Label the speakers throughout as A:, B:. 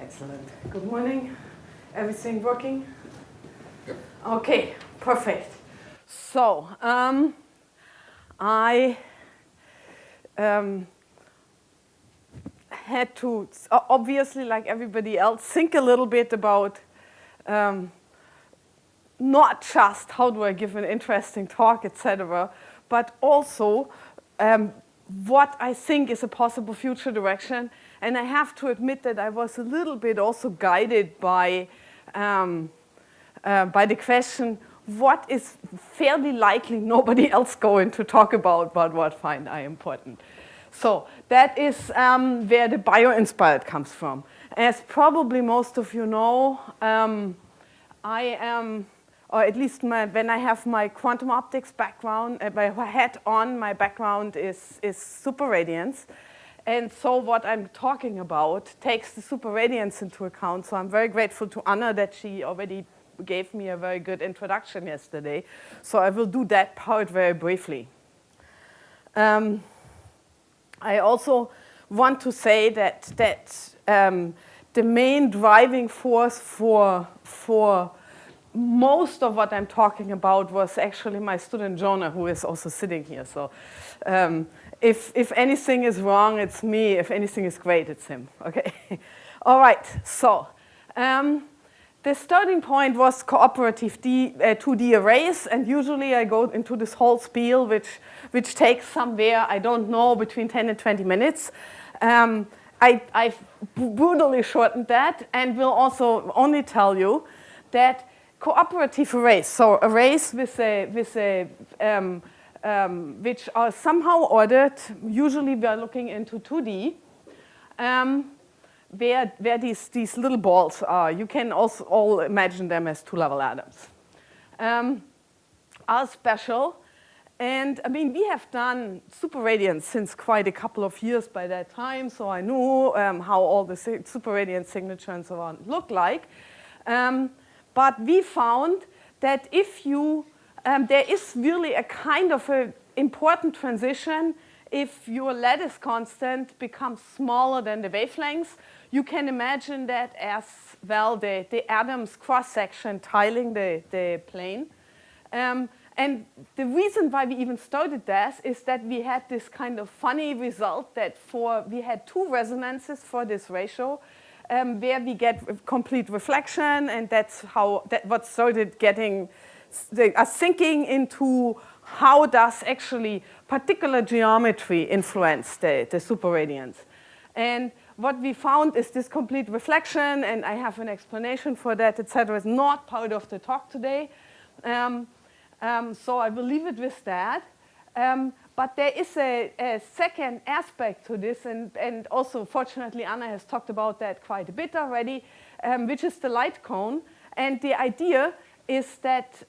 A: Excellent. Good morning. Everything working?
B: Yep.
A: Okay, perfect. So, I had to, obviously, like everybody else, think a little bit about not just how do I give an interesting talk, etc., but also what I think is a possible future direction. And I have to admit that I was a little bit also guided by the question, what is fairly likely nobody else going to talk about, but what find I important. So that is where the bio-inspired comes from. As probably most of you know, I am, or at least when I have my quantum optics background, my hat on, my background is superradiance. And so what I'm talking about takes the superradiance into account. So I'm very grateful to Anna that she already gave me a very good introduction yesterday. So I will do that part very briefly. I also want to say that the main driving force for most of what I'm talking about was actually my student Jonah, who is also sitting here. So if anything is wrong, it's me. If anything is great, it's him. Okay. All right. So the starting point was cooperative 2D arrays, and usually I go into this whole spiel, which takes somewhere, I don't know, between 10 and 20 minutes. I've brutally shortened that, and will also only tell you that cooperative arrays, so arrays which are somehow ordered, usually we are looking into 2D, where these little balls are. You can also all imagine them as two-level atoms. Are special. And I mean, we have done superradiance since quite a couple of years by that time, so I knew how all the superradiance signature and so on look like. But we found that if you, there is really a kind of an important transition if your lattice constant becomes smaller than the wavelengths. You can imagine that as well the atom's cross-section tiling the plane. And the reason why we even started this is that we had this kind of funny result that we had two resonances for this ratio where we get complete reflection, and that's what started getting us thinking into how does actually particular geometry influence the superradiance. And what we found is this complete reflection, and I have an explanation for that, etc. It's not part of the talk today. So I will leave it with that. But there is a second aspect to this, and also fortunately Anna has talked about that quite a bit already, which is the light cone. And the idea is that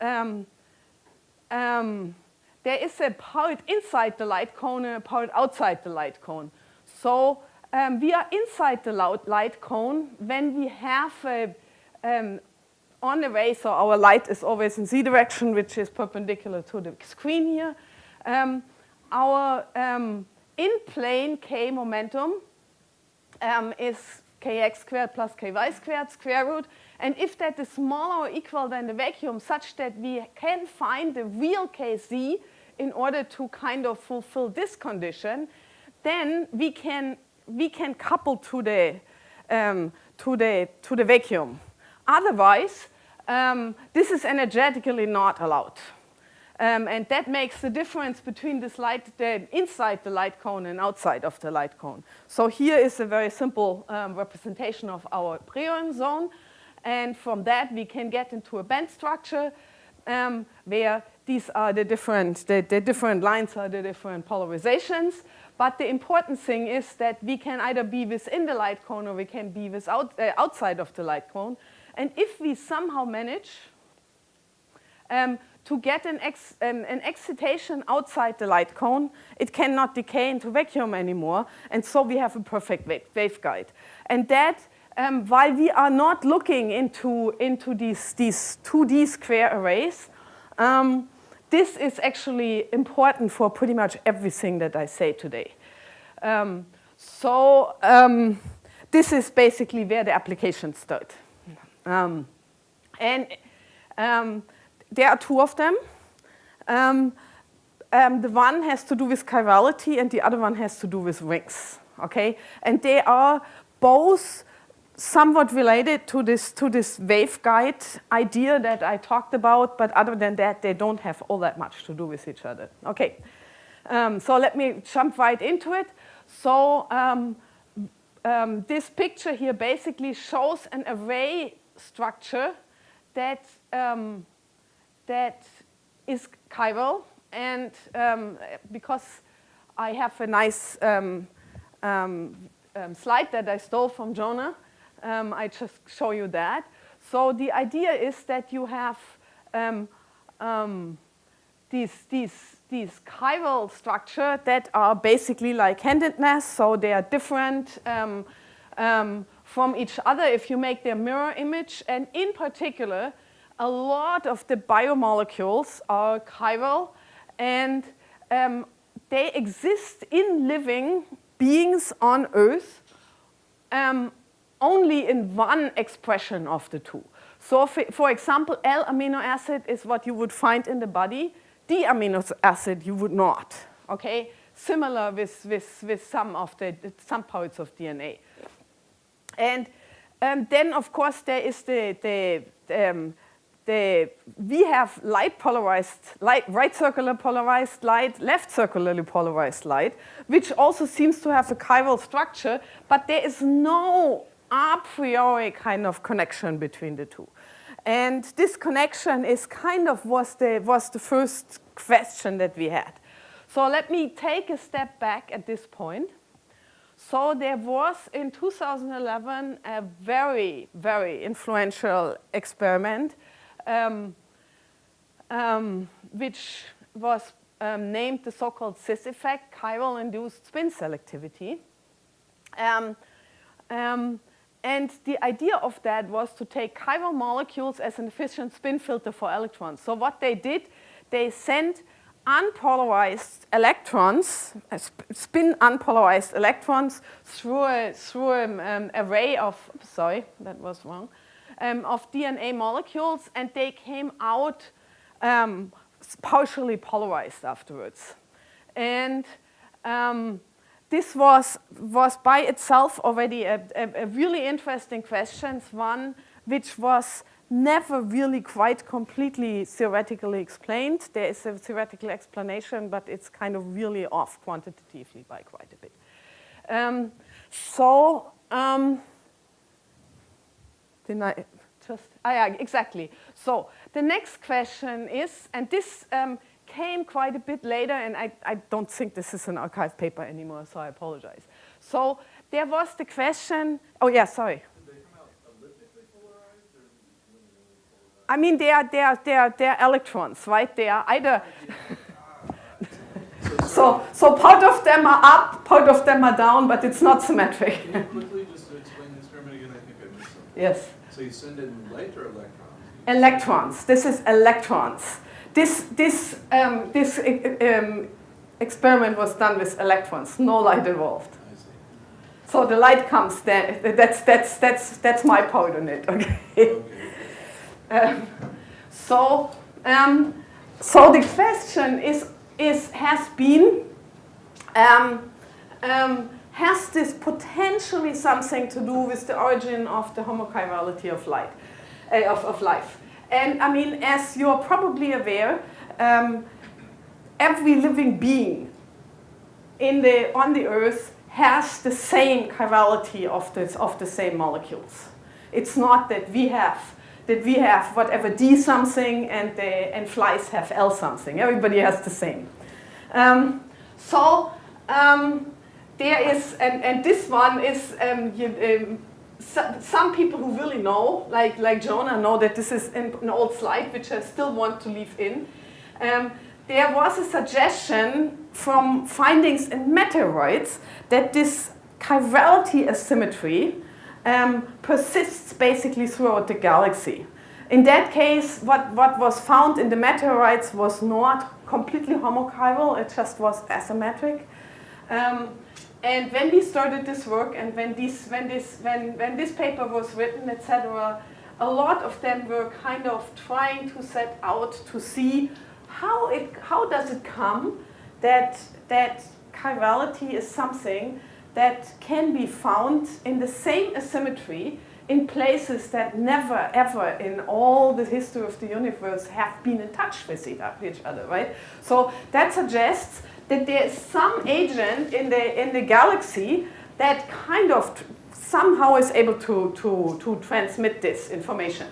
A: there is a part inside the light cone and a part outside the light cone. So we are inside the light cone when we have on the ray, so our light is always in z direction, which is perpendicular to the screen here. Our in-plane k momentum is kx squared plus ky squared square root. And if that is smaller or equal than the vacuum, such that we can find the real kz in order to kind of fulfill this condition, then we can couple to the vacuum. Otherwise, this is energetically not allowed. And that makes the difference between this light inside the light cone and outside of the light cone. So here is a very simple representation of our preon zone. And from that, we can get into a band structure where these are the different lines are the different polarizations. But the important thing is that we can either be within the light cone or we can be outside of the light cone. And if we somehow manage to get an excitation outside the light cone, it cannot decay into vacuum anymore. And so we have a perfect waveguide. And that, while we are not looking into these 2D square arrays, this is actually important for pretty much everything that I say today. this is basically where the application stood. There are two of them. The one has to do with chirality and the other one has to do with rings, okay? And they are both somewhat related to this waveguide idea that I talked about, but other than that, they don't have all that much to do with each other. Okay, so let me jump right into it. So this picture here basically shows an array structure that is chiral, and because I have a nice slide that I stole from Jonah, I just show you that. So the idea is that you have these chiral structure that are basically like handedness, so they are different from each other if you make their mirror image, and in particular, a lot of the biomolecules are chiral, and they exist in living beings on Earth only in one expression of the two. So for example, L-amino acid is what you would find in the body. D-amino acid you would not, okay? Similar with some parts of DNA. And then of course there is we have light polarized light, right circular polarized light, left circularly polarized light, which also seems to have a chiral structure, but there is no a priori kind of connection between the two. And this connection is kind of was the first question that we had. So let me take a step back at this point. So there was in 2011 a very, very influential experiment which was named the so-called cis effect, chiral-induced spin selectivity. And the idea of that was to take chiral molecules as an efficient spin filter for electrons. So what they did, they sent unpolarized electrons, spin unpolarized electrons through an array of, sorry, that was wrong, of DNA molecules, and they came out partially polarized afterwards. And this was by itself already a really interesting question, one which was never really quite completely theoretically explained. There is a theoretical explanation, but it's kind of really off quantitatively by quite a bit. Yeah, exactly. So the next question is, and this came quite a bit later, and I don't think this is an archive paper anymore, so I apologize. So there was the question, oh yeah, sorry.
B: Did they come out elliptically polarized or linearly polarized?
A: I mean, they are electrons, right? They are either, so part of them are up, part of them are down, but it's not symmetric.
B: Can you quickly just explain the experiment again? I think I missed something.
A: Yes.
B: So you send in light or electrons?
A: Electrons. This is electrons. This experiment was done with electrons, no light involved.
B: I see.
A: So the light comes there. That's my part on it. Okay. So the question has been, has this potentially something to do with the origin of the homochirality of light, of life? And I mean, as you're probably aware, every living being on the Earth has the same chirality of the same molecules. It's not that we have whatever D something and flies have L something. Everybody has the same. There is, and this one is, some people who really know, like Jonah, know that this is an old slide, which I still want to leave in. There was a suggestion from findings in meteorites that this chirality asymmetry persists basically throughout the galaxy. In that case, what was found in the meteorites was not completely homochiral, it just was asymmetric. And when we started this work, and when this paper was written, etc., a lot of them were kind of trying to set out to see how does it come that chirality is something that can be found in the same asymmetry in places that never ever in all the history of the universe have been in touch with each other, right? So that suggests that there is some agent in the galaxy that kind of somehow is able to transmit this information.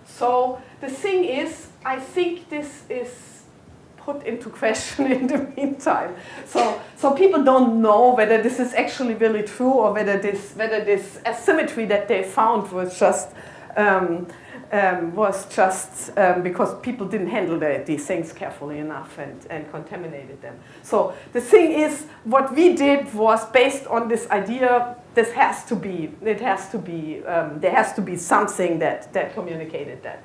A: So the thing is, I think this is put into question in the meantime. So people don't know whether this is actually really true or whether this asymmetry that they found was just because people didn't handle these things carefully enough and contaminated them. So the thing is, what we did was based on this idea. There has to be something that communicated that.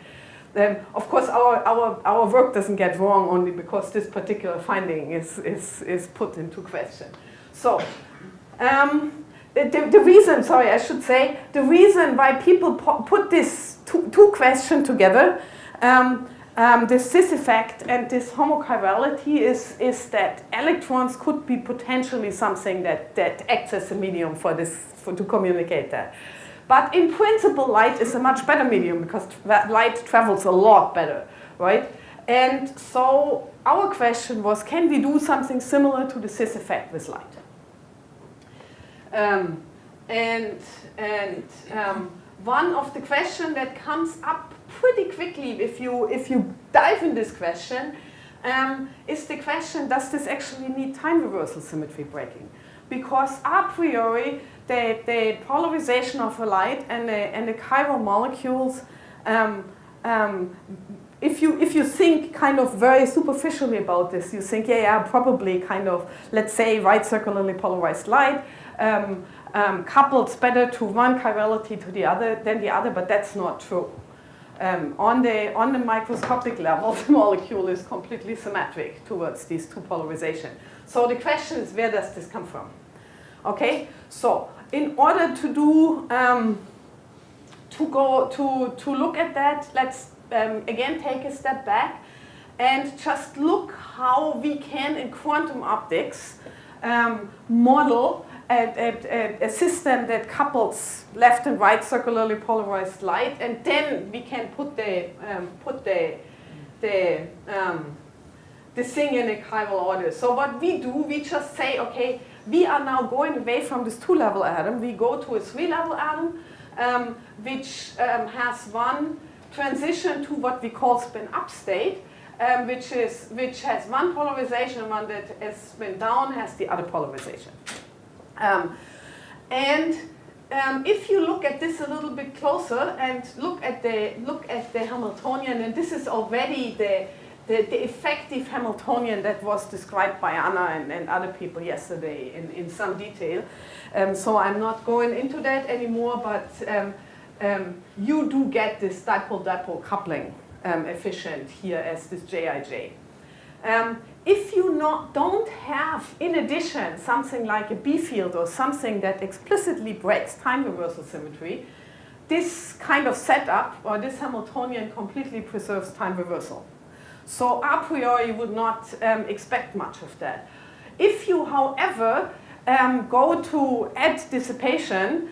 A: Of course, our work doesn't get wrong only because this particular finding is put into question. So the reason, sorry, I should say, the reason why people put this two questions together, this effect and this homochirality is that electrons could be potentially something that acts as a medium to communicate that. But in principle, light is a much better medium because light travels a lot better, right? And so our question was, can we do something similar to the cis effect with light? One of the questions that comes up pretty quickly if you dive in this question is the question, does this actually need time reversal symmetry breaking? Because a priori, the polarization of a light and the chiral molecules, if you think kind of very superficially about this, you think, yeah, probably kind of, let's say, right circularly polarized light coupled better to one chirality to the other than the other, but that's not true. On the microscopic level, the molecule is completely symmetric towards these two polarizations. So the question is, where does this come from? Okay, so in order to do to look at that, let's again take a step back and just look how we can in quantum optics model a system that couples left and right circularly polarized light, and then we can put the thing in a chiral order. So what we do, we just say, okay, we are now going away from this two-level atom. We go to a three-level atom, which has one transition to what we call spin-up state, which has one polarization, and one that is spin down has the other polarization. If you look at this a little bit closer and look at the Hamiltonian, and this is already the effective Hamiltonian that was described by Anna and other people yesterday in some detail. So I'm not going into that anymore, but you do get this dipole-dipole coupling efficient here as this Jij. If you don't have, in addition, something like a B field or something that explicitly breaks time reversal symmetry, this kind of setup or this Hamiltonian completely preserves time reversal. So a priori you would not expect much of that. If you, however, go to add dissipation,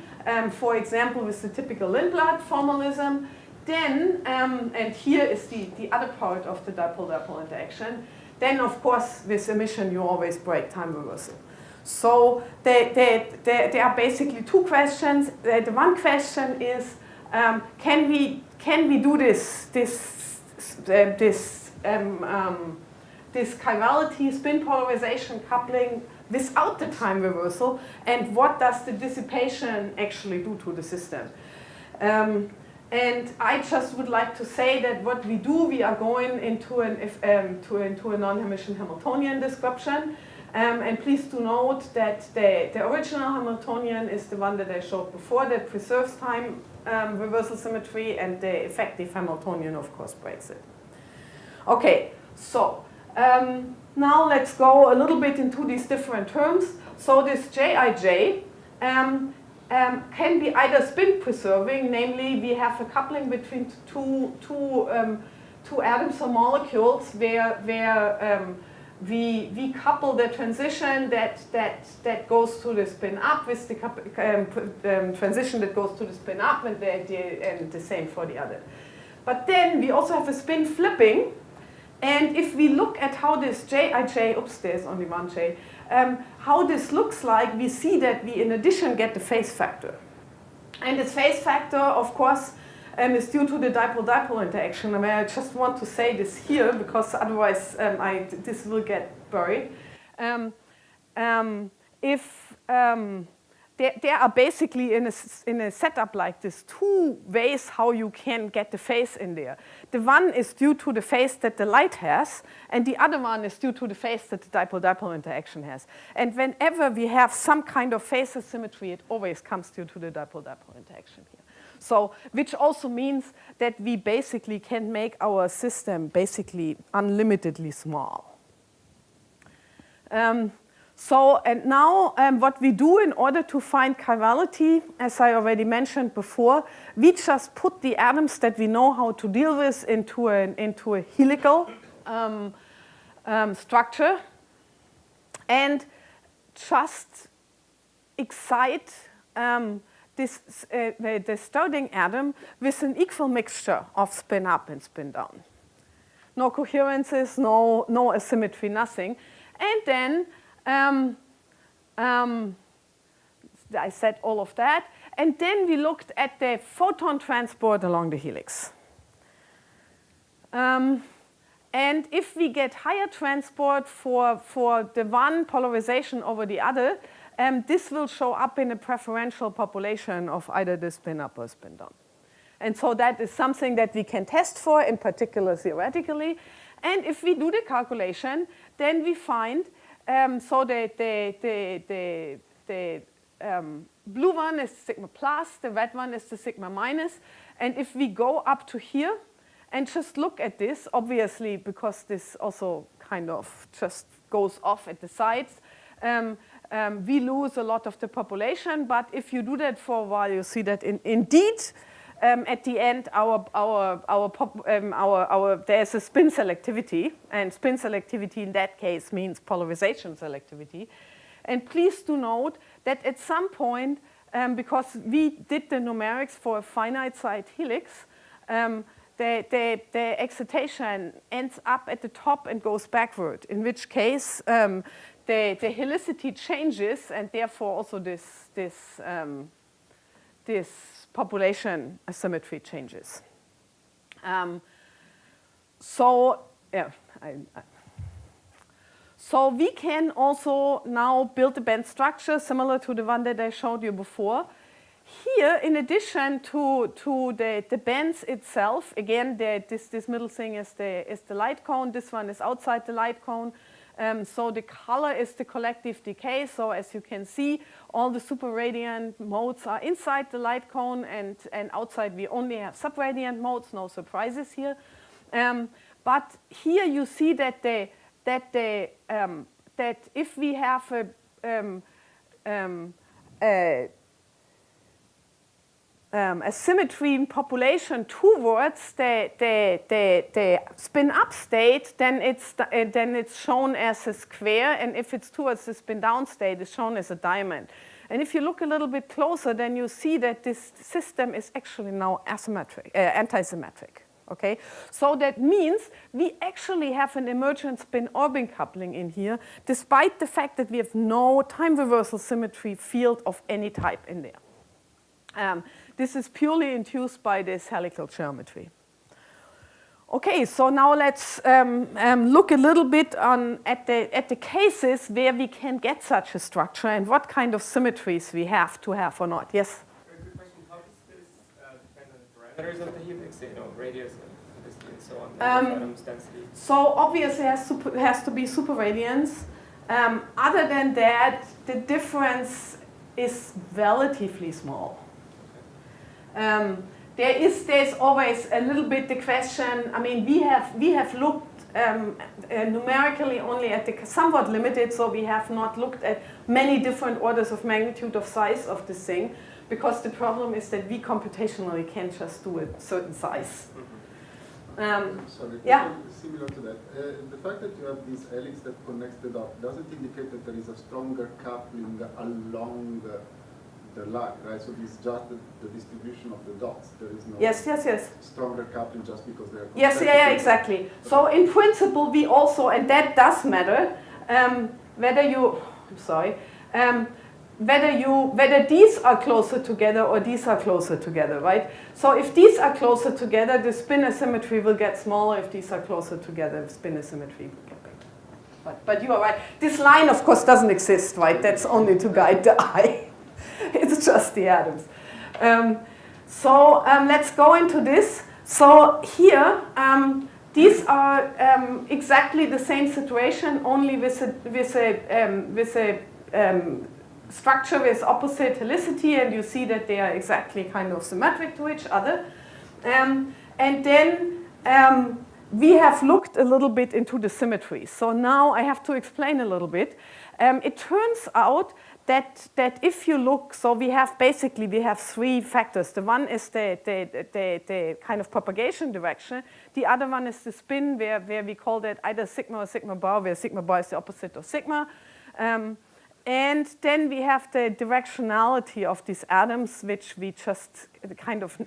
A: for example, with the typical Lindblad formalism, then, and here is the other part of the dipole-dipole interaction, then of course with emission you always break time reversal. So there are basically two questions. The one question is, can we do this chirality spin polarization coupling without the time reversal, and what does the dissipation actually do to the system? And I just would like to say that what we do, we are going into a non-Hermitian Hamiltonian description. And please do note that the original Hamiltonian is the one that I showed before that preserves time reversal symmetry, and the effective Hamiltonian, of course, breaks it. Okay, so now let's go a little bit into these different terms. So this Jij can be either spin preserving, namely we have a coupling between two atoms or molecules where we couple the transition that goes to the spin up with the transition that goes to the spin up, and the same for the other. But then we also have a spin flipping, and if we look at how this Jij, oops, there's only one J, how this looks like, we see that we in addition get the phase factor. And this phase factor, of course, is due to the dipole-dipole interaction. I mean, I just want to say this here because otherwise this will get buried. There are basically in a setup like this 2 ways how you can get the phase in there. The one is due to the phase that the light has, and the other one is due to the phase that the dipole-dipole interaction has. And whenever we have some kind of phase asymmetry, it always comes due to the dipole-dipole interaction here. So, which also means that we basically can make our system basically unlimitedly small. And now what we do in order to find chirality, as I already mentioned before, we just put the atoms that we know how to deal with into a helical structure and just excite the starting atom with an equal mixture of spin up and spin down. No coherences, no asymmetry, nothing. And then I said all of that. And then we looked at the photon transport along the helix. And if we get higher transport for the one polarization over the other, this will show up in a preferential population of either the spin up or spin down. And so that is something that we can test for, in particular theoretically. And if we do the calculation, then we find, so the blue one is sigma plus, the red one is the sigma minus. And if we go up to here and just look at this, obviously, because this also kind of just goes off at the sides, we lose a lot of the population, but if you do that for a while, you see that indeed, at the end, there's a spin selectivity, and spin selectivity in that case means polarization selectivity. And please do note that at some point, because we did the numerics for a finite site helix, the excitation ends up at the top and goes backward, in which case the helicity changes, and therefore also this population asymmetry changes. So we can also now build a band structure similar to the one that I showed you before. Here, in addition to the bands itself, again, this middle thing is the light cone. This one is outside the light cone. So the color is the collective decay. So as you can see, all the superradiant modes are inside the light cone, and outside we only have subradiant modes. No surprises here. But here you see that if we have a symmetry in population towards the spin up state, then it's shown as a square, and if it's towards the spin down state, it's shown as a diamond. And if you look a little bit closer, then you see that this system is actually now asymmetric, antisymmetric. Okay, so that means we actually have an emergent spin-orbiting coupling in here, despite the fact that we have no time reversal symmetry field of any type in there. This is purely induced by this helical geometry. Okay, so now let's look a little bit at the cases where we can get such a structure and what kind of symmetries we have to have or not. Yes?
C: Very good question. How does this depend on the parameters of the helix, radius and distance and so on, atoms density?
A: So obviously it has to be superradiance. Other than that, the difference is relatively small. There's always a little bit the question. I mean, we have looked numerically only at the somewhat limited, so we have not looked at many different orders of magnitude of size of this thing, because the problem is that we computationally can't just do a certain size.
B: Sorry,
A: yeah?
B: similar to that. The fact that you have this helix that connects the dot, does it indicate that there is a stronger coupling along the line, right? So this is just the distribution of the dots. There is no
A: Yes, yes, yes.
B: stronger coupling just because they're
A: Yes, yeah, exactly. So in principle, we also, and that does matter, whether you, I'm sorry, whether these are closer together or these are closer together, right? So if these are closer together, the spin asymmetry will get smaller. If these are closer together, the spin asymmetry will get bigger. But you are right. This line, of course, doesn't exist, right? That's only to guide the eye. It's just the atoms. So let's go into this. So here, these are exactly the same situation, only with a structure with opposite helicity, and you see that they are exactly kind of symmetric to each other. And then we have looked a little bit into the symmetry. So now I have to explain a little bit. It turns out that if you look, so we have three factors. The one is the kind of propagation direction. The other one is the spin, where we call that either sigma or sigma bar, where sigma bar is the opposite of sigma. And then we have the directionality of these atoms, which we just kind of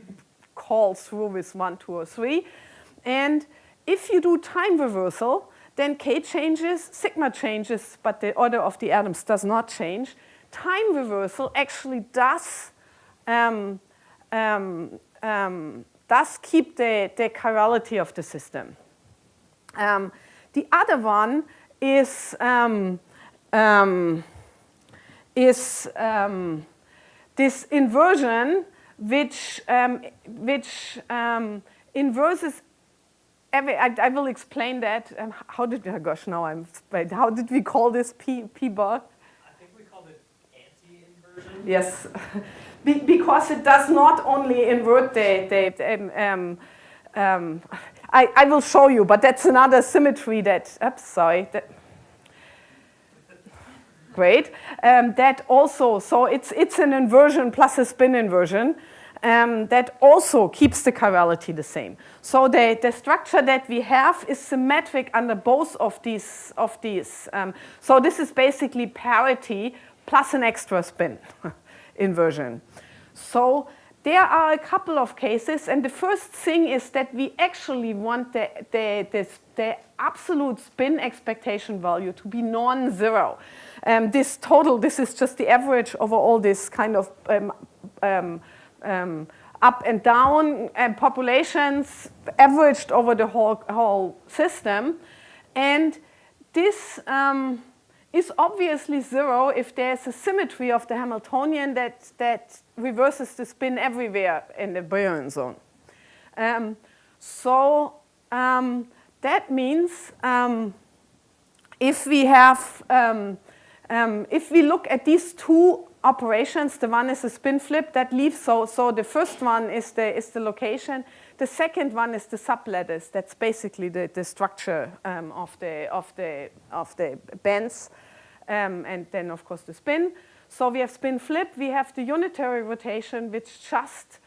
A: call through with 1, 2, or 3. And if you do time reversal, then K changes, sigma changes, but the order of the atoms does not change. Time reversal actually does keep the chirality of the system. The other one is this inversion, which inverses. I will explain that. How did we call this P bar?
C: I think we called it anti-inversion.
A: Yes, because it does not only invert I will show you, but that's another symmetry that. Oops, sorry. Great. That also, so it's an inversion plus a spin inversion. That also keeps the chirality the same. So the structure that we have is symmetric under both of these. So this is basically parity plus an extra spin inversion. So there are a couple of cases, and the first thing is that we actually want the absolute spin expectation value to be non-zero. This is just the average over all this kind of up and down populations averaged over the whole system. And this is obviously zero if there's a symmetry of the Hamiltonian that reverses the spin everywhere in the Brillouin zone. That means if we look at these two operations, the one is a spin flip that leaves. So the first one is the location. The second one is the sublattice. That's basically the structure of the bands, and then of course the spin. So we have spin flip. We have the unitary rotation, which just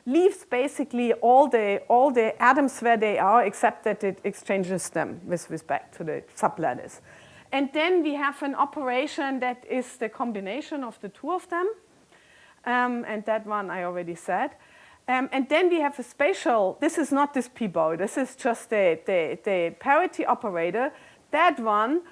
A: leaves basically all the atoms where they are, except that it exchanges them with respect to the sublattice. And then we have an operation that is the combination of the two of them. And that one I already said. And then we have a spatial, this is not this p-bar, this is just the parity operator. That one,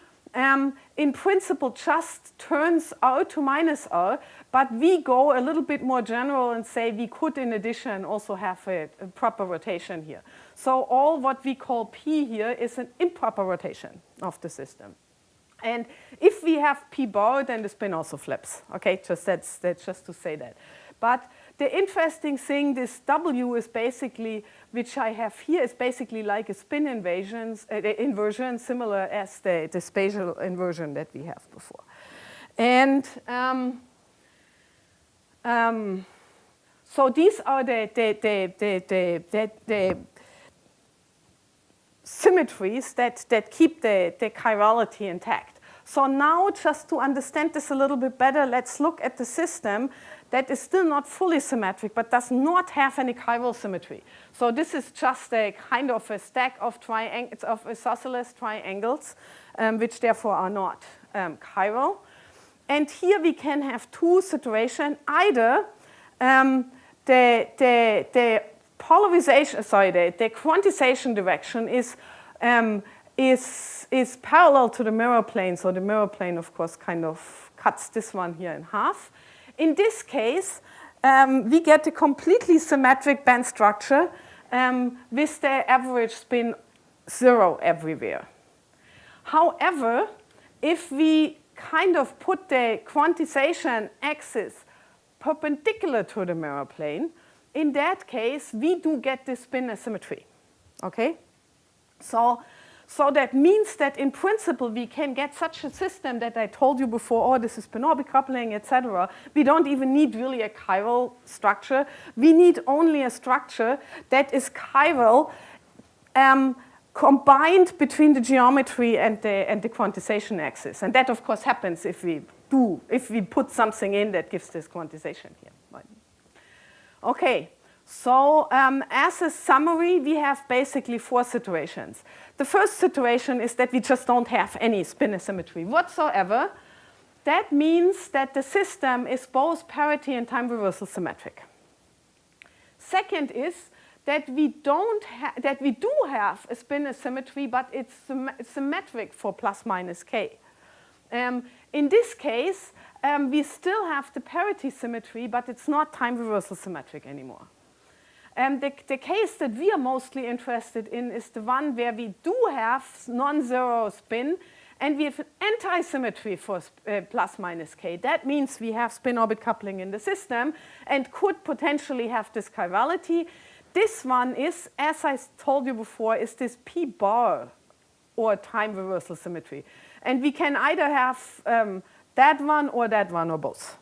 A: in principle, just turns R to minus R, but we go a little bit more general and say we could, in addition, also have a proper rotation here. So all what we call P here is an improper rotation of the system. And if we have P bar, then the spin also flips. Okay, that's just to say that. But the interesting thing, this W is basically, which I have here, is basically like a spin inversion, similar as the spatial inversion that we have before. And so these are symmetries that keep the chirality intact. So now, just to understand this a little bit better, let's look at the system that is still not fully symmetric, but does not have any chiral symmetry. So this is just a kind of a stack of triangles, of isosceles triangles, which therefore are not chiral. And here we can have two situations. Either the polarization, the quantization direction is parallel to the mirror plane. So the mirror plane, of course, kind of cuts this one here in half. In this case, we get a completely symmetric band structure with the average spin 0 everywhere. However, if we kind of put the quantization axis perpendicular to the mirror plane, in that case, we do get this spin asymmetry, okay? So that means that in principle, we can get such a system that I told you before, oh, this is spin-orbit coupling, etc. We don't even need really a chiral structure. We need only a structure that is chiral combined between the geometry and the quantization axis. And that, of course, happens if we put something in that gives this quantization here. Okay, so as a summary, we have basically 4 situations. The first situation is that we just don't have any spin asymmetry whatsoever. That means that the system is both parity and time reversal symmetric. Second is that we do have a spin asymmetry, but it's symmetric for plus minus k. In this case, we still have the parity symmetry, but it's not time reversal symmetric anymore. The case that we are mostly interested in is the one where we do have non-zero spin, and we have an anti-symmetry for plus minus k. That means we have spin-orbit coupling in the system and could potentially have this chirality. This one is, as I told you before, is this p bar, or time reversal symmetry. And we can either have that one or both.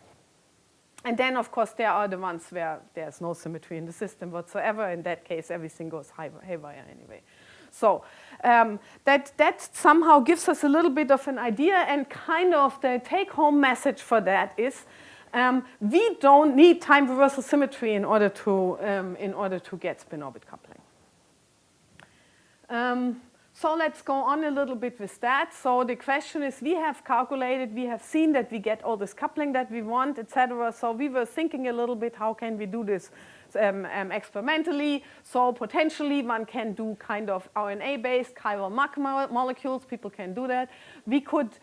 A: And then, of course, there are the ones where there's no symmetry in the system whatsoever. In that case, everything goes haywire anyway. So that somehow gives us a little bit of an idea, and kind of the take-home message for that is we don't need time reversal symmetry in order to get spin-orbit coupling. So let's go on a little bit with that. So the question is, we have calculated, we have seen that we get all this coupling that we want, etc. So we were thinking a little bit, how can we do this experimentally? So potentially one can do kind of RNA-based chiral macromolecules. People can do that. We could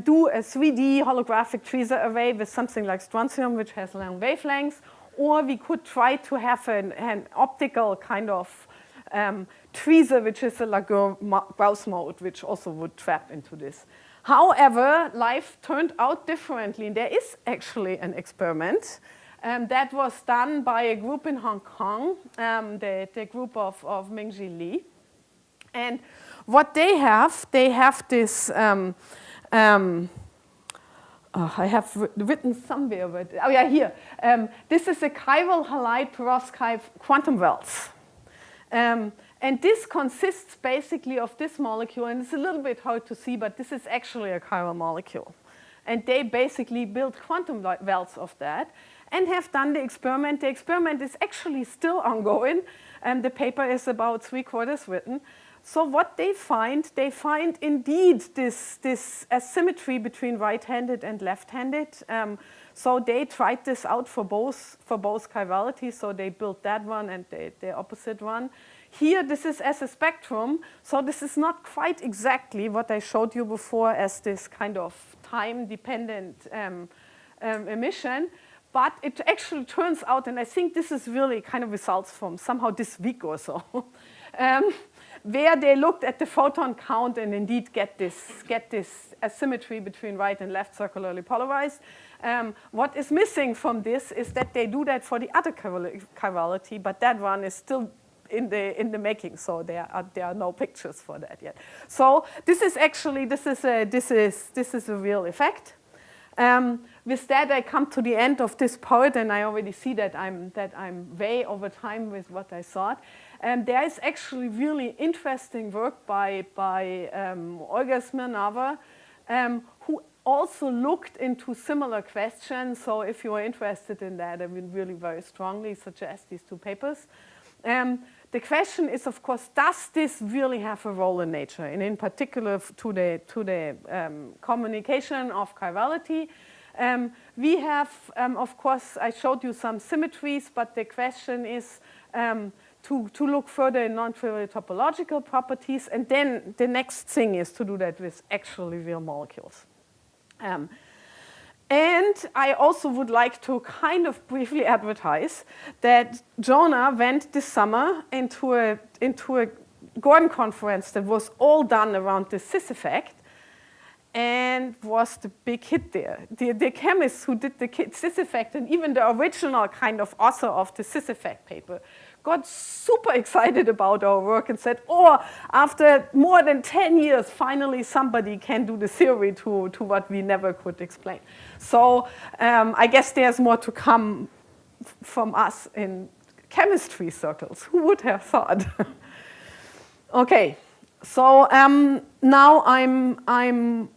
A: do a 3D holographic tweezer array with something like strontium, which has long wavelengths. Or we could try to have an optical kind of tweezer, which is a Lagrange mode, which also would trap into this. However, life turned out differently. There is actually an experiment that was done by a group in Hong Kong, the group of Mingji Li. And what they have this, I have written somewhere, but, oh yeah, here. This is a chiral halide perovskite quantum waltz. And this consists basically of this molecule, and it's a little bit hard to see, but this is actually a chiral molecule. And they basically built quantum wells of that and have done the experiment. The experiment is actually still ongoing, and the paper is about 3/4 written. So what they find indeed this asymmetry between right-handed and left-handed. So they tried this out for both chiralities. So they built that one and the opposite one. Here, this is as a spectrum. So this is not quite exactly what I showed you before as this kind of time-dependent emission. But it actually turns out, and I think this is really kind of results from somehow this week or so, where they looked at the photon count and indeed get this asymmetry between right and left circularly polarized. What is missing from this is that they do that for the other chirality, but that one is still in the making, so there are no pictures for that yet. So this is actually this is a real effect. With that, I come to the end of this part, and I already see that I'm way over time with what I thought. There is actually really interesting work by Olga Smirnova, who also looked into similar questions. So if you are interested in that, I will really very strongly suggest these two papers. The question is, of course, does this really have a role in nature, and in particular to the communication of chirality? We have, of course, I showed you some symmetries, but the question is to look further in non-trivial topological properties, and then the next thing is to do that with actually real molecules. And I also would like to kind of briefly advertise that Jonah went this summer into a Gordon conference that was all done around the cis effect, and was the big hit there. The chemists who did the cis effect, and even the original kind of author of the cis effect paper, got super excited about our work and said, oh, after more than 10 years, finally somebody can do the theory to what we never could explain. So I guess there's more to come from us in chemistry circles. Who would have thought? Okay, so now I'm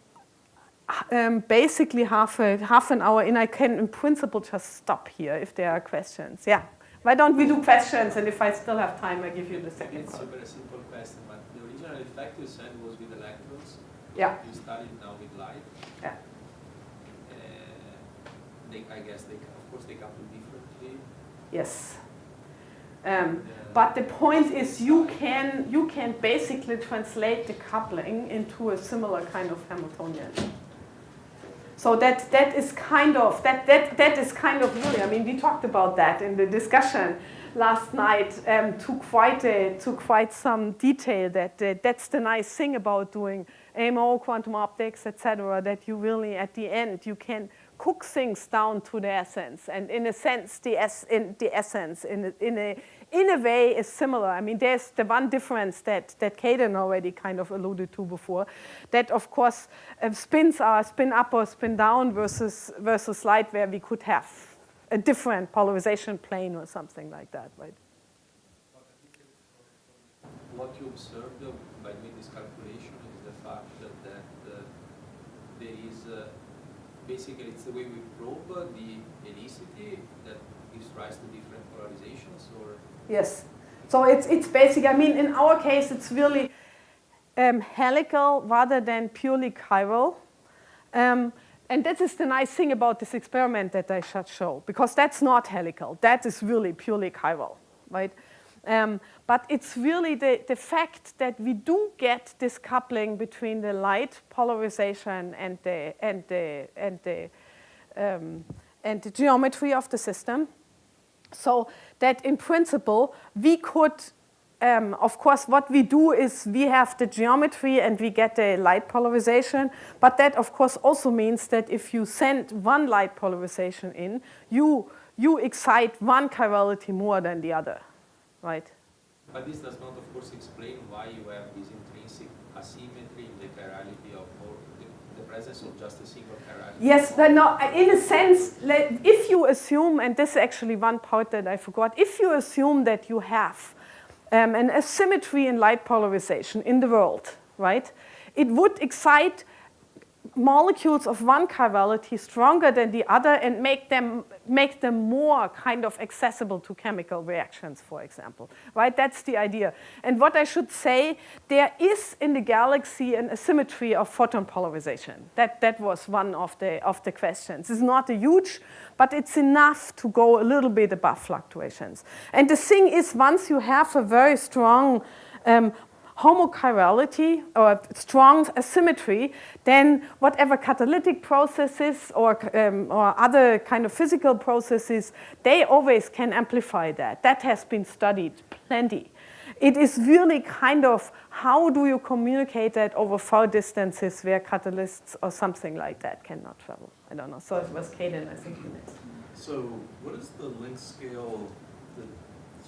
A: basically half an hour in. I can, in principle, just stop here if there are questions. Yeah. Why don't we do questions, and if I still have time, I give you the second
D: It's
A: part.
D: a very simple question, but the original effect you said was with electrons.
A: Yeah.
D: You studied now with light.
A: Yeah.
D: I guess of course, they couple differently.
A: Yes. But the point is, you can basically translate the coupling into a similar kind of Hamiltonian. So that is kind of really. I mean, we talked about that in the discussion last night to quite some detail. That's the nice thing about doing AMO, quantum optics, etc. That you really, at the end, you can cook things down to the essence, and in a sense, the essence in a way is similar. I mean, there's the one difference that Kaden already kind of alluded to before, that of course spins are spin up or spin down versus light, where we could have a different polarization plane or something like that, right?
D: What you observed by doing this calculation is the fact that there is basically it's the way we probe the helicity that gives rise to different polarizations, or?
A: Yes. So it's basic. I mean, in our case, it's really helical rather than purely chiral. And that is the nice thing about this experiment that I should show, because that's not helical. That is really purely chiral, right? But it's really the fact that we do get this coupling between the light polarization and the geometry of the system. So that in principle, we could, of course, what we do is we have the geometry and we get the light polarization. But that, of course, also means that if you send one light polarization in, you excite one chirality more than the other, right?
D: But this does not, of course, explain why you have this intrinsic asymmetry in the chirality of the presence of just a single chirality.
A: Yes, but no, in a sense, if you assume, and this is actually one part that I forgot, if you assume that you have an asymmetry in light polarization in the world, right, it would excite molecules of one chirality stronger than the other and make them more kind of accessible to chemical reactions, for example, right? That's the idea. And what I should say, there is in the galaxy an asymmetry of photon polarization. That was one of the questions. It's not a huge, but it's enough to go a little bit above fluctuations. And the thing is, once you have a very strong homochirality or strong asymmetry, then whatever catalytic processes or other kind of physical processes, they always can amplify that. That has been studied plenty. It is really kind of how do you communicate that over far distances where catalysts or something like that cannot travel. I don't know. So it was Kaden, I think, you next.
E: So what is the length scale, the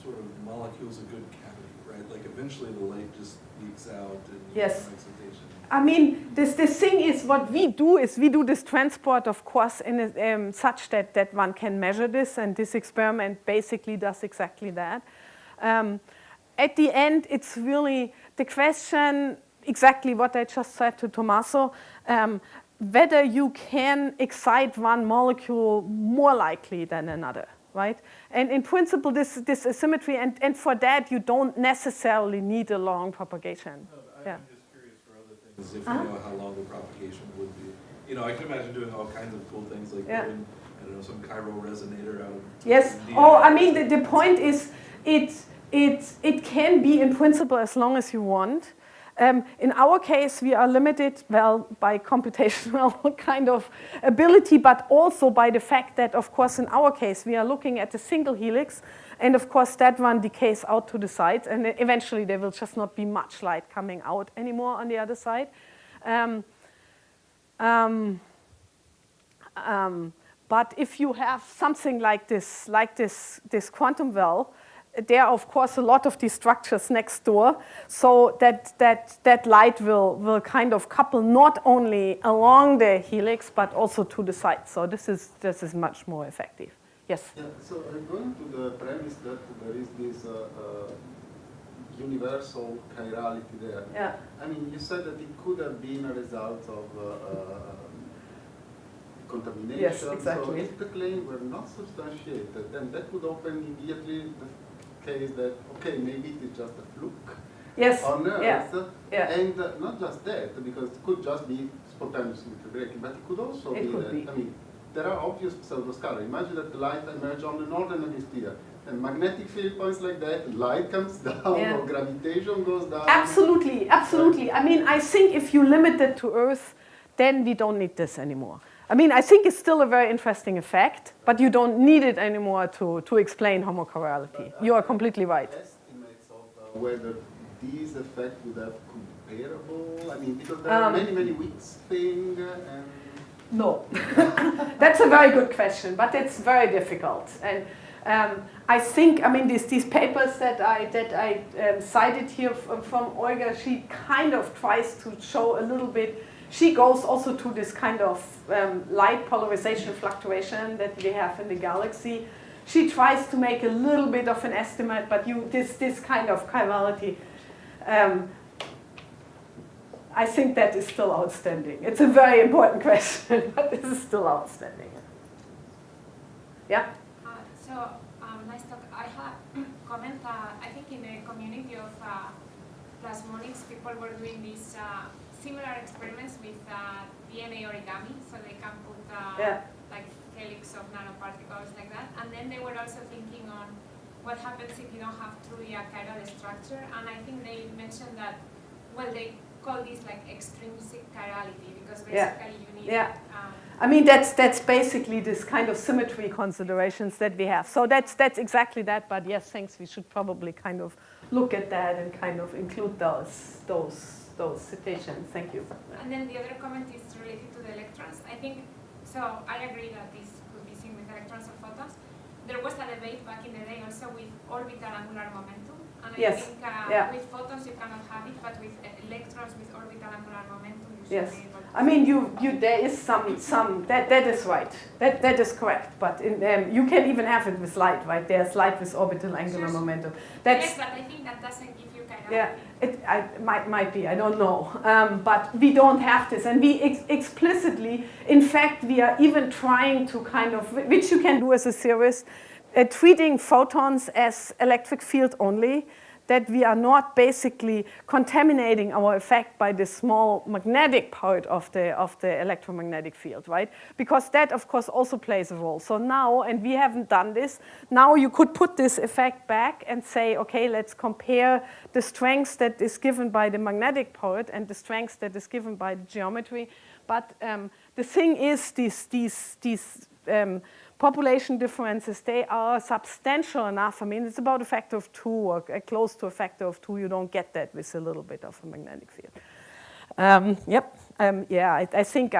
E: sort of molecule's a good cavity, right? Like eventually the light just leaks out and you
A: Yes.
E: get excitation.
A: I mean, this thing is what we do is we do this transport, of course, in a, such that one can measure this, and this experiment basically does exactly that. At the end, it's really the question, exactly what I just said to Tommaso, whether you can excite one molecule more likely than another, right? And in principle, this asymmetry, and for that, you don't necessarily need a long propagation. Yeah.
E: I'm just curious for other things, if you know how long the propagation would be. You know, I can imagine doing all kinds of cool things, like putting, I don't know, some chiral resonator out.
A: Yes. Oh, I mean, the point is, it can be in principle as long as you want. In our case, we are limited, well, by computational kind of ability, but also by the fact that, of course, in our case, we are looking at a single helix, and of course, that one decays out to the sides, and eventually there will just not be much light coming out anymore on the other side. But if you have something like this quantum well, there are, of course, a lot of these structures next door, so that light will kind of couple not only along the helix, but also to the side. So this is much more effective. Yes?
B: Yeah, so going to the premise that there is this universal chirality there.
A: Yeah.
B: I mean, you said that it could have been a result of contamination.
A: Yes, exactly.
B: So if the claim were not substantiated, then that would open immediately the case that, okay, maybe it is just a fluke on Earth.
A: Yeah.
B: And not just that, because it could just be spontaneously integrating, but it could also be that, I mean, there are obvious pseudoscalar. Imagine that the light emerges on the northern hemisphere, and magnetic field points like that, light comes down, or gravitation goes down.
A: Absolutely, absolutely. I mean, I think if you limit it to Earth, then we don't need this anymore. I mean, I think it's still a very interesting effect, but you don't need it anymore to explain homochirality. You are completely right.
B: Estimates of whether these effects would have comparable, I mean, because there are many weeks thing and...
A: No. That's a very good question, but it's very difficult. And I think, I mean, these papers that I cited here from Olga, she kind of tries to show a little bit. She goes also to this kind of light polarization fluctuation that we have in the galaxy. She tries to make a little bit of an estimate, but this kind of chirality, I think that is still outstanding. It's a very important question, but this is still outstanding. Yeah?
F: Nice talk. I have comment, I think in the community of plasmonics, people were doing these similar experiments with DNA origami, so they can put like helix of nanoparticles like that. And then they were also thinking on what happens if you don't have truly a chiral structure. And I think they mentioned that, well, they call this like extrinsic chirality because basically you need.
A: Yeah. I mean, that's basically this kind of symmetry considerations that we have. So that's exactly that. But yes, thanks. We should probably kind of look at that and kind of include those citations. Thank you.
F: And then the other comment is related to the electrons. I think so. I agree that this could be seen with electrons or photons. There was a debate back in the day also with orbital angular momentum. And I think with photons you cannot have it, but with electrons with orbital angular momentum you should be able to.
A: I mean, there is some that is right. That is correct. But you can even have it with light, right? There's light with orbital angular momentum.
F: Yes, but I think that doesn't give you chirality.
A: Yeah, it might be. I don't know. But we don't have this, and we explicitly, in fact, we are even trying to kind of, which you can do as a theorist, treating photons as electric field only, that we are not basically contaminating our effect by the small magnetic part of the electromagnetic field, right? Because that, of course, also plays a role. So now, and we haven't done this, now you could put this effect back and say, okay, let's compare the strength that is given by the magnetic part and the strength that is given by the geometry. But the thing is, these population differences, they are substantial enough. I mean, it's about a factor of 2 or close to a factor of 2. You don't get that with a little bit of a magnetic field. Yep. Yeah, I think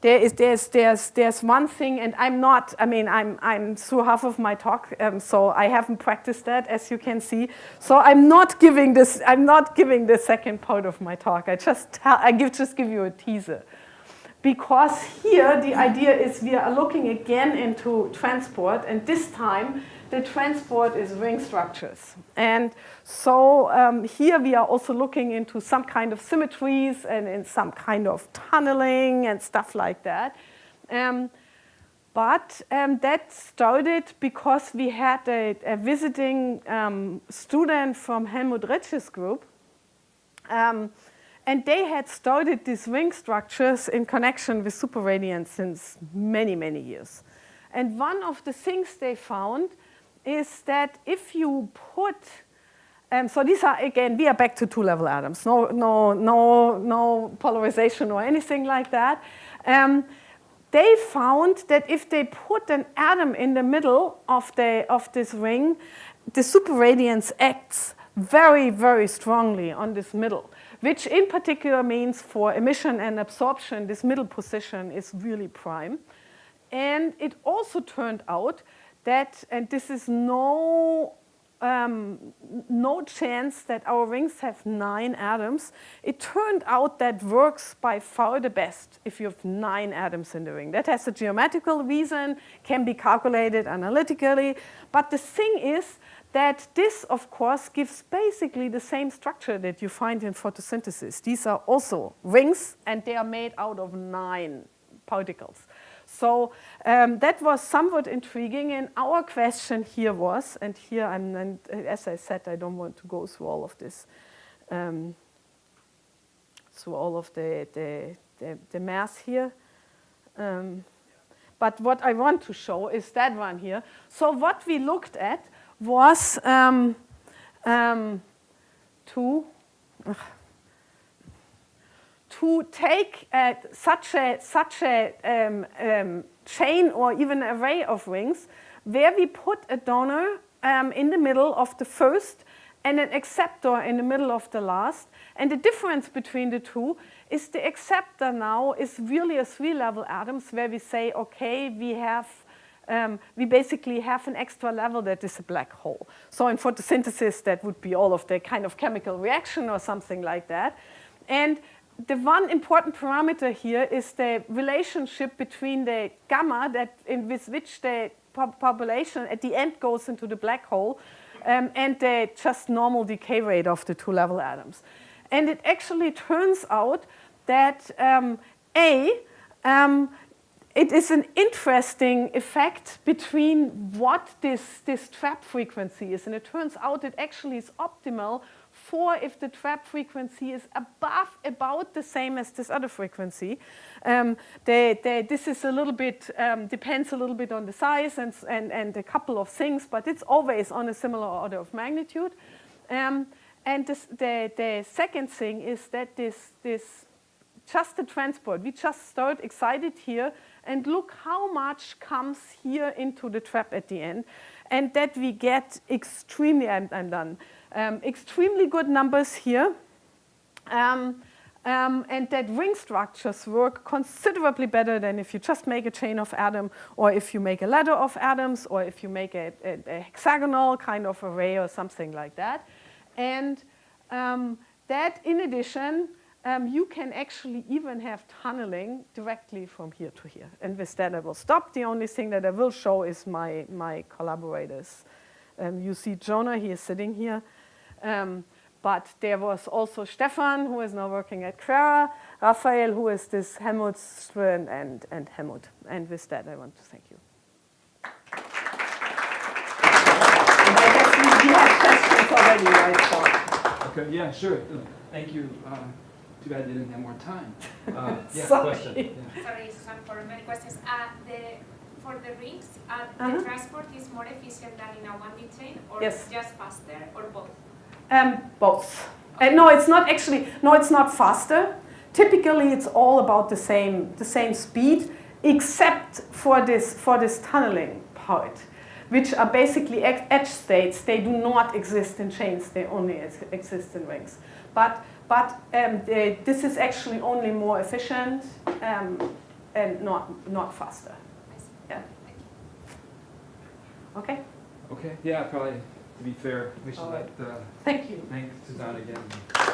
A: there's one thing, and I'm through half of my talk, so I haven't practiced that, as you can see. So I'm not giving the second part of my talk. I just give you a teaser. Because here the idea is we are looking again into transport, and this time the transport is ring structures. And so here we are also looking into some kind of symmetries and in some kind of tunneling and stuff like that. But that started because we had a visiting student from Helmut Ritsch's group. And they had started these ring structures in connection with superradiance since many, many years. And one of the things they found is that if you put, so these are, again, we are back to two-level atoms, no polarization or anything like that. They found that if they put an atom in the middle of this ring, the superradiance acts very, very strongly on this middle, which in particular means for emission and absorption, this middle position is really prime. And it also turned out that, and this is no chance that our rings have 9 atoms. It turned out that works by far the best if you have 9 atoms in the ring. That has a geometrical reason, can be calculated analytically. But the thing is that this, of course, gives basically the same structure that you find in photosynthesis. These are also rings, and they are made out of 9 particles. So that was somewhat intriguing, and our question here was, and here and as I said, I don't want to go through all of this, through all of the math here. But what I want to show is that one here. So what we looked at was to take such a chain or even array of rings where we put a donor in the middle of the first and an acceptor in the middle of the last. And the difference between the two is the acceptor now is really a 3-level atoms where we say, okay, we basically have an extra level that is a black hole. So in photosynthesis, that would be all of the kind of chemical reaction or something like that. And the one important parameter here is the relationship between the gamma with which the population at the end goes into the black hole and the just normal decay rate of the 2-level atoms. And it actually turns out that it is an interesting effect between what this trap frequency is. And it turns out it actually is optimal for if the trap frequency is about the same as this other frequency. This is a little bit, depends a little bit on the size and a couple of things, but it's always on a similar order of magnitude. And the second thing is that just the transport, we just start excited here and look how much comes here into the trap at the end. And that we get extremely, I'm done, extremely good numbers here. And that ring structures work considerably better than if you just make a chain of atoms, or if you make a ladder of atoms, or if you make a hexagonal kind of array or something like that. And that, in addition, you can actually even have tunneling directly from here to here. And with that, I will stop. The only thing that I will show is my collaborators. You see Jonah, he is sitting here. But there was also Stefan, who is now working at Clara, Raphael, who is this Helmut's student, and Helmut. And with that, I want to thank you. And I guess we have questions already, right? So.
G: Okay, yeah, sure. Thank you. Too bad I didn't have more time. Yeah,
A: Sorry.
G: question. Yeah.
F: Sorry, Susanne, for many questions. For the rings, the transport is more efficient than in a 1D chain, or
A: Yes.
F: just faster, or both?
A: Both. No, it's not actually. No, it's not faster. Typically, it's all about the same speed, except for this tunneling part, which are basically edge states. They do not exist in chains, they only exist in rings. But this is actually only more efficient and not faster. Yeah. Okay?
G: Okay, yeah, probably, to be fair, we should
A: All right.
G: let,
A: Thank you.
G: thank Susanne again.